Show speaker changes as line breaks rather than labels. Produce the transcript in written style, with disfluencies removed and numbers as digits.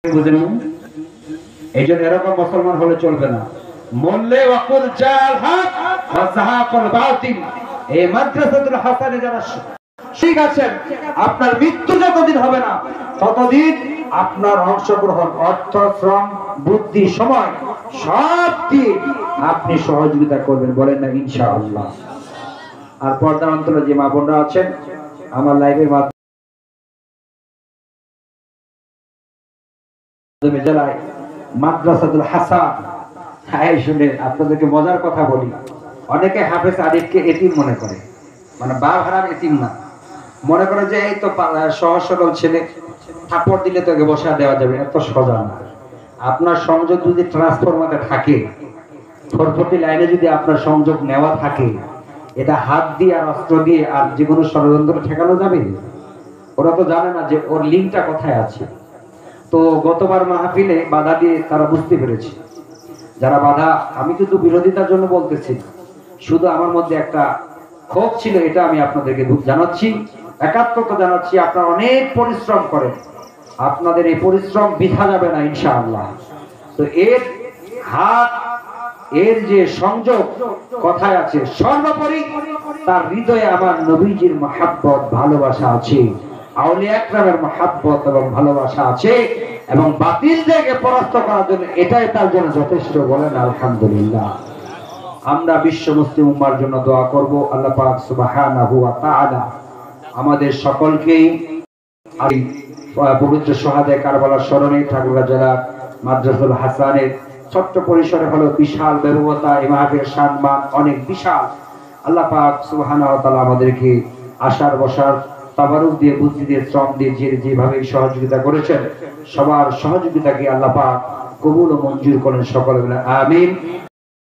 বুঝেন এই জন্য এরকম মুসলমান হলে চলবে না। মল্লে ওয়াকুল জাল হক ওয়া যাহাকুল বাতিল। এই মাদ্রাসাতুল হাসানে যারা শিখ আছেন, আপনার মৃত্যু যতদিন হবে না ততদিন আপনার অংশগ্রহণ, অর্থ, শ্রম, বুদ্ধি, সময় সব দিয়ে আপনি সহযোগিতা করবেন, বলেন না ইনশাআল্লাহ। আর পর্দার অন্তরে যে মা বোনরা আছেন, আমার লাইভের মাধ্যমে জেলায় মাদ্রাসাতুল হাসান, শুনে আপনাদেরকে মজার কথা বলি। অনেকে হাফেজ আরিফকে এতিম মনে করে, মানে বাপ হারাম এতিম না, মনে করে যে এই তো সহজ সরল ছেলে, থাপ্পড় দিলে তোকে বসা দেওয়া যাবে, এত সোজা না। আপনার সংযোগ যদি ট্রান্সফরমারে থাকে, ফরফটি লাইনে যদি আপনার সংযোগ নেওয়া থাকে, এটা হাত দিয়ে আর অস্ত্র দিয়ে আর যে কোনো ষড়যন্ত্র ঠেকানো যাবে? ওরা তো জানে না যে ওর লিঙ্কটা কোথায় আছে। তো গতবার মাহফিলে বাধা দিয়ে তারা বুঝতে পেরেছে। যারা বাধা, আমি কিন্তু বিরোধিতার জন্য বলতেছি, শুধু আমার মধ্যে একটা ক্ষোভ ছিল, এটা আমি আপনাদেরকে জানাচ্ছি, একাত্মতা জানাচ্ছি। আপনারা অনেক পরিশ্রম করেন, আপনাদের এই পরিশ্রম বৃথা যাবে না ইনশাআল্লাহ। তো এর হাত, এর যে সংযোগ কথায় আছে, সর্বোপরি তার হৃদয়ে আমার নবীজির মহাব্বত, ভালোবাসা আছে, আউলিয়া একরামের মহাব্বত এবং ভালোবাসা আছে, এবং বাতিল থেকে পরাস্ত করার জন্য এটাই তার জন্য যথেষ্ট, বলেন আলহামদুলিল্লাহ। আমরা বিশ্ব মুসলিম উম্মার জন্য দোয়া করব। আল্লাহ পাক সুবহানাহু ওয়া তাআলা আমাদের সকলকেই পবিত্র শাহাদায়ে কারবালার স্মরণে ঠাকুরগাঁও জেলার মাদ্রাসাতুল হাসানের ছোট্ট পরিসরে হলো বিশাল ব্যবস্থা, এই মাহফিলের সম্মান অনেক বিশাল। আল্লাহ পাক সুবহানাহু ওয়া তাআলা আমাদেরকে আশার বসার তাবারুক দিয়ে, বুদ্ধি দিয়ে, শ্রম দিয়ে যেভাবে সহযোগিতা করেছেন, সবার সহযোগিতাকে আল্লাহ পাক কবুল ও মঞ্জুর করেন, সকলে বলে আমিন।